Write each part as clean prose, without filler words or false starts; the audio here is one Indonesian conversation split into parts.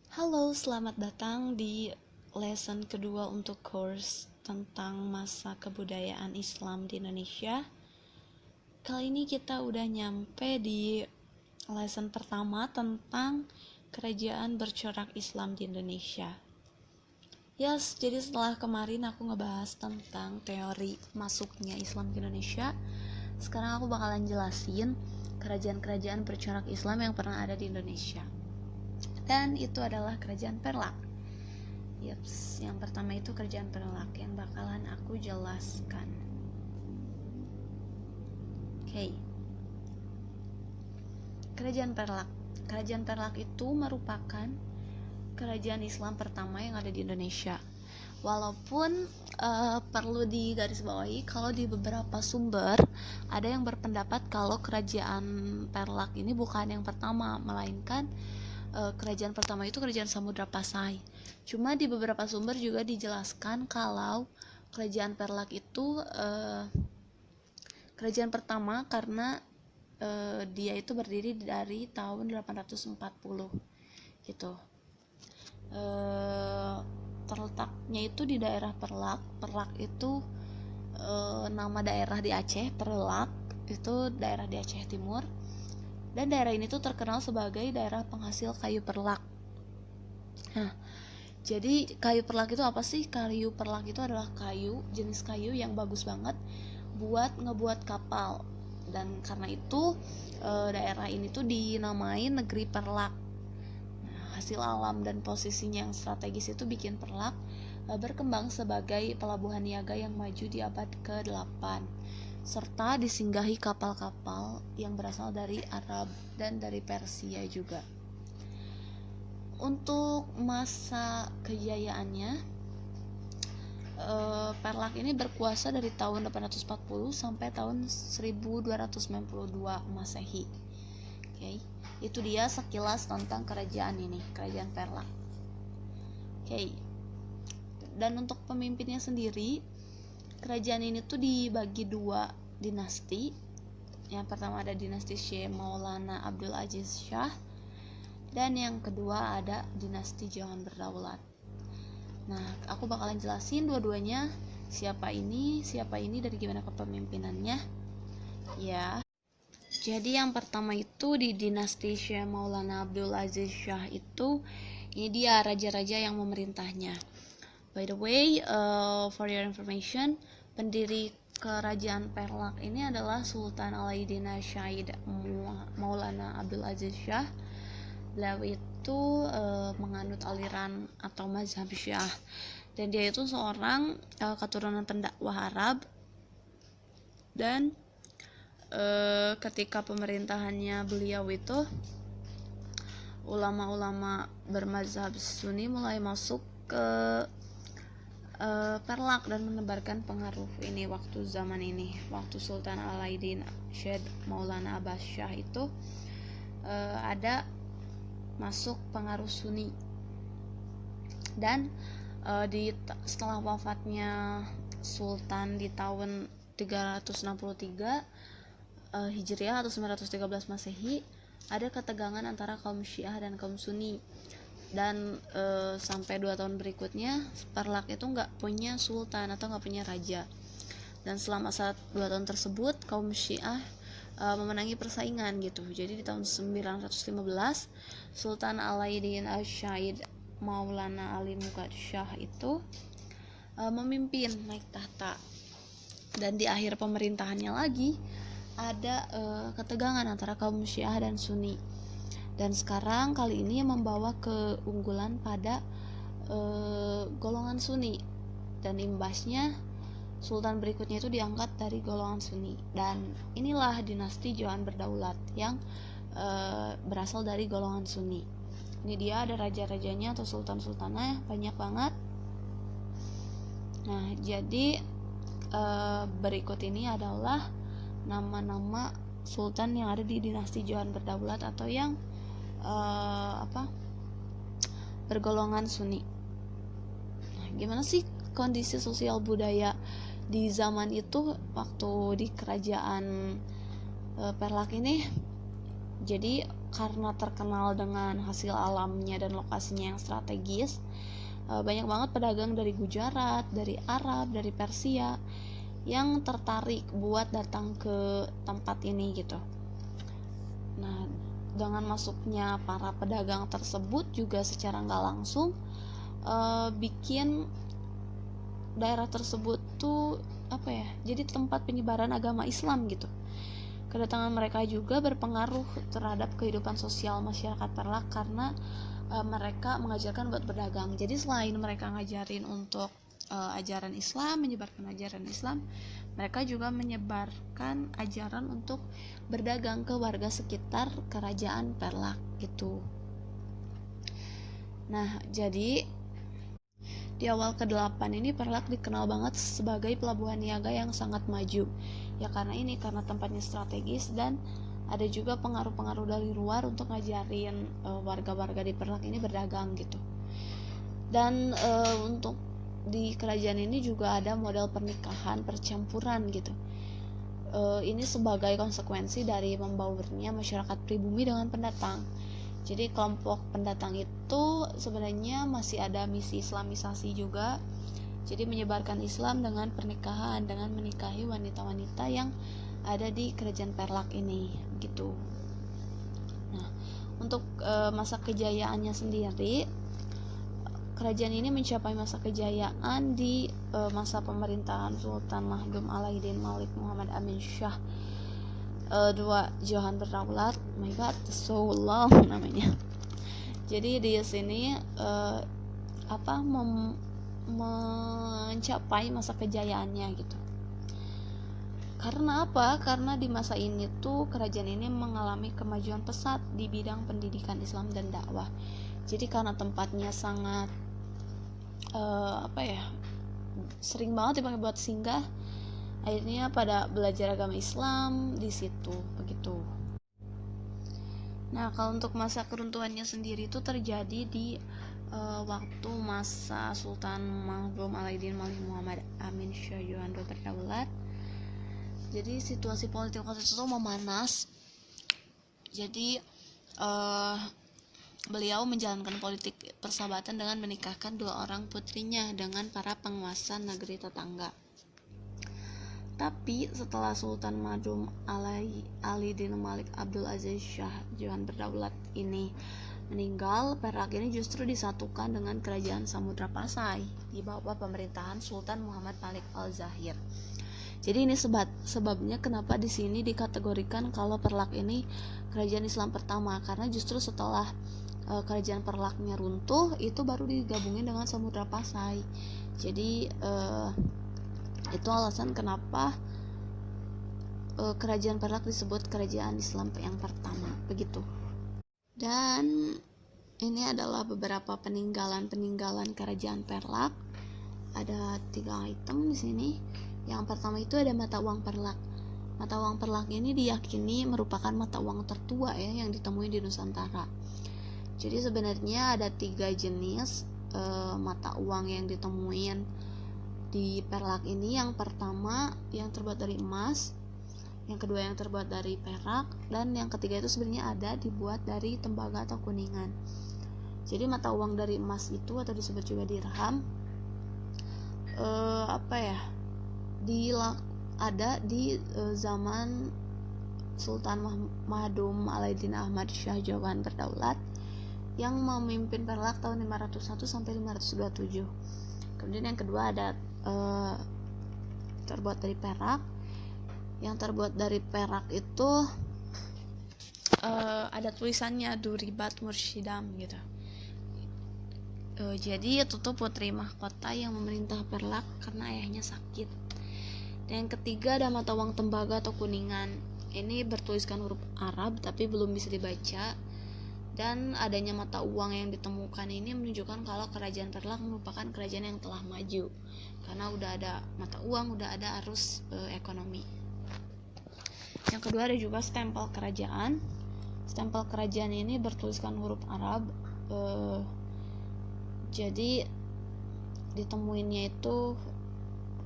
Halo, selamat datang di lesson kedua untuk course tentang masa kebudayaan Islam di Indonesia. Kali ini kita udah nyampe di lesson pertama tentang kerajaan bercorak Islam di Indonesia. Yes, jadi setelah kemarin aku ngebahas tentang teori masuknya Islam ke Indonesia, sekarang aku bakalan jelasin kerajaan-kerajaan bercorak Islam yang pernah ada di Indonesia. Dan itu adalah kerajaan Perlak. Yaps, yang pertama itu kerajaan Perlak yang bakalan aku jelaskan. Oke. Kerajaan Perlak. Kerajaan Perlak itu merupakan kerajaan Islam pertama yang ada di Indonesia. Walaupun perlu digarisbawahi kalau di beberapa sumber ada yang berpendapat kalau kerajaan Perlak ini bukan yang pertama, melainkan kerajaan pertama itu kerajaan Samudra Pasai. Cuma di beberapa sumber juga dijelaskan kalau kerajaan Perlak itu kerajaan pertama karena dia itu berdiri dari tahun 840 gitu. Terletaknya itu di daerah Perlak. Perlak itu nama daerah di Aceh. Perlak itu daerah di Aceh Timur. Dan daerah ini tuh terkenal sebagai daerah penghasil kayu perlak. Nah, jadi kayu perlak itu apa sih? Kayu perlak itu adalah jenis kayu yang bagus banget buat ngebuat kapal. Dan karena itu daerah ini tuh dinamai negeri Perlak. Nah, hasil alam dan posisinya yang strategis itu bikin Perlak berkembang sebagai pelabuhan niaga yang maju di abad ke-8, serta disinggahi kapal-kapal yang berasal dari Arab dan dari Persia juga. Untuk masa kejayaannya, Perlak ini berkuasa dari tahun 840 sampai tahun 1292 Masehi. Oke, itu dia sekilas tentang kerajaan ini, kerajaan Perlak. Oke. Dan untuk pemimpinnya sendiri, kerajaan ini tuh dibagi dua dinasti. Yang pertama ada dinasti Syekh Maulana Abdul Aziz Shah, dan yang kedua ada dinasti Jangan Berdaulat. Nah, aku bakalan jelasin dua-duanya, siapa ini dari gimana kepemimpinannya. Ya. Jadi yang pertama itu di dinasti Syekh Maulana Abdul Aziz Shah itu, ini dia raja-raja yang memerintahnya. By the way, for your information, pendiri kerajaan Perlak ini adalah Sultan Alaidin Syahid Maulana Abdul Aziz Shah. Beliau itu menganut aliran atau mazhab Syiah, dan dia itu seorang keturunan pendakwah Arab. Dan ketika pemerintahannya beliau itu, ulama-ulama bermazhab Sunni mulai masuk ke Perlak dan menebarkan pengaruh ini waktu Sultan Alaidin Syed Maulana Abbas Shah itu ada masuk pengaruh Sunni. Dan setelah wafatnya Sultan di tahun 363 Hijriah atau 913 Masehi, ada ketegangan antara kaum Syiah dan kaum Sunni. Dan sampai 2 tahun berikutnya Perlak itu nggak punya sultan atau nggak punya raja. Dan selama 2 tahun tersebut kaum Syiah memenangi persaingan gitu. Jadi di tahun 915 Sultan Alaidin Syahid Maulana Ali Mugad Shah itu memimpin naik tahta. Dan di akhir pemerintahannya lagi ada ketegangan antara kaum Syiah dan Sunni. Dan sekarang kali ini membawa keunggulan pada golongan Sunni, dan imbasnya sultan berikutnya itu diangkat dari golongan Sunni. Dan inilah dinasti Jangan Berdaulat yang berasal dari golongan Sunni. Ini dia ada raja-rajanya atau sultan-sultannya banyak banget. Nah, jadi berikut ini adalah nama-nama sultan yang ada di dinasti Jangan Berdaulat atau yang bergolongan Sunni. Nah, gimana sih kondisi sosial budaya di zaman itu waktu di kerajaan Perlak ini? Jadi karena terkenal dengan hasil alamnya dan lokasinya yang strategis, banyak banget pedagang dari Gujarat, dari Arab, dari Persia yang tertarik buat datang ke tempat ini gitu. Nah, dengan masuknya para pedagang tersebut juga secara nggak langsung bikin daerah tersebut tuh jadi tempat penyebaran agama Islam gitu. Kedatangan mereka juga berpengaruh terhadap kehidupan sosial masyarakat Perlak karena mereka mengajarkan buat berdagang. Jadi selain mereka ngajarin untuk ajaran Islam, menyebarkan ajaran Islam, mereka juga menyebarkan ajaran untuk berdagang ke warga sekitar kerajaan Perlak gitu. Nah, jadi di awal ke-8 ini Perlak dikenal banget sebagai pelabuhan niaga yang sangat maju. Ya karena tempatnya strategis dan ada juga pengaruh-pengaruh dari luar untuk ngajarin warga-warga di Perlak ini berdagang gitu. Dan untuk di kerajaan ini juga ada model pernikahan percampuran gitu. Ini sebagai konsekuensi dari membaurnya masyarakat pribumi dengan pendatang. Jadi kelompok pendatang itu sebenarnya masih ada misi islamisasi juga. Jadi menyebarkan Islam dengan pernikahan, dengan menikahi wanita-wanita yang ada di kerajaan Perlak ini gitu. Nah, untuk masa kejayaannya sendiri, kerajaan ini mencapai masa kejayaan di masa pemerintahan Sultan Mahdum Alaiddin Malik Muhammad Amin Shah II Jahan Berdaulat. Oh my god, so long namanya. Jadi di sini mencapai masa kejayaannya gitu. Karena apa? Karena di masa ini tuh kerajaan ini mengalami kemajuan pesat di bidang pendidikan Islam dan dakwah. Jadi karena tempatnya sangat sering banget dipakai buat singgah, akhirnya pada belajar agama Islam di situ begitu. Nah, kalau untuk masa keruntuhannya sendiri itu terjadi di waktu masa Sultan Mahdum Alaiddin Malik Muhammad Amin Shah Jahan Berdaulat. Jadi situasi politik waktu itu memanas. Jadi beliau menjalankan politik persahabatan dengan menikahkan 2 orang putrinya dengan para penguasa negeri tetangga. Tapi setelah Sultan Mahdum Alaiddin Malik Abdul Aziz Shah Jahan Berdaulat ini meninggal, Perak ini justru disatukan dengan kerajaan Samudra Pasai di bawah pemerintahan Sultan Muhammad Malik Al-Zahir. Jadi ini sebabnya kenapa di sini dikategorikan kalau Perlak ini kerajaan Islam pertama, karena justru setelah kerajaan Perlaknya runtuh itu baru digabungin dengan Samudra Pasai. Jadi itu alasan kenapa kerajaan Perlak disebut kerajaan Islam yang pertama begitu. Dan ini adalah beberapa peninggalan kerajaan Perlak. Ada 3 item di sini. Yang pertama itu ada mata uang Perlak. Mata uang Perlak ini diyakini merupakan mata uang tertua ya yang ditemui di Nusantara. Jadi sebenarnya ada 3 jenis mata uang yang ditemuin di Perlak ini. Yang pertama yang terbuat dari emas, yang kedua yang terbuat dari perak, dan yang ketiga itu sebenarnya ada dibuat dari tembaga atau kuningan. Jadi mata uang dari emas itu atau disebut juga dirham ada di zaman Sultan Mahdum Alaiddin Ahmad Shah Jahan Berdaulat yang memimpin Perlak tahun 501 sampai 527. Kemudian yang kedua ada terbuat dari perak. Yang terbuat dari perak itu ada tulisannya Duribat Mursyidam gitu. Jadi itu tuh putri mahkota yang memerintah Perlak karena ayahnya sakit. Dan yang ketiga ada mata uang tembaga atau kuningan. Ini bertuliskan huruf Arab tapi belum bisa dibaca. Dan adanya mata uang yang ditemukan ini menunjukkan kalau kerajaan Perlak merupakan kerajaan yang telah maju karena udah ada mata uang, udah ada arus ekonomi. Yang kedua ada juga stempel kerajaan. Stempel kerajaan ini bertuliskan huruf Arab. Jadi ditemuinnya itu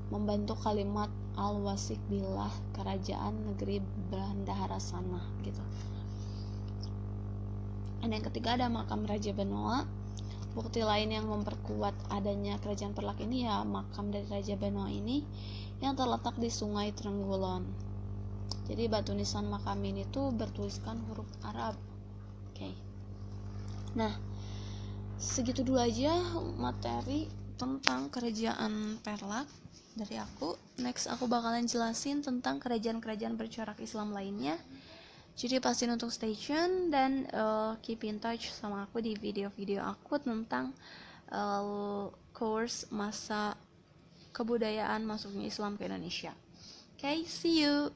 membentuk kalimat al-wasik billah kerajaan negeri Bendahara sana gitu. Dan yang ketiga ada makam Raja Benoa. Bukti lain yang memperkuat adanya kerajaan Perlak ini ya makam dari Raja Benoa ini yang terletak di Sungai Trenggulon. Jadi batu nisan makam ini tuh bertuliskan huruf Arab. Oke. Nah, segitu dulu aja materi tentang kerajaan Perlak dari aku. Next aku bakalan jelasin tentang kerajaan-kerajaan bercorak Islam lainnya. Jadi pastiin untuk stay tune dan keep in touch sama aku di video-video aku tentang course masa kebudayaan masuknya Islam ke Indonesia. Okay, see you.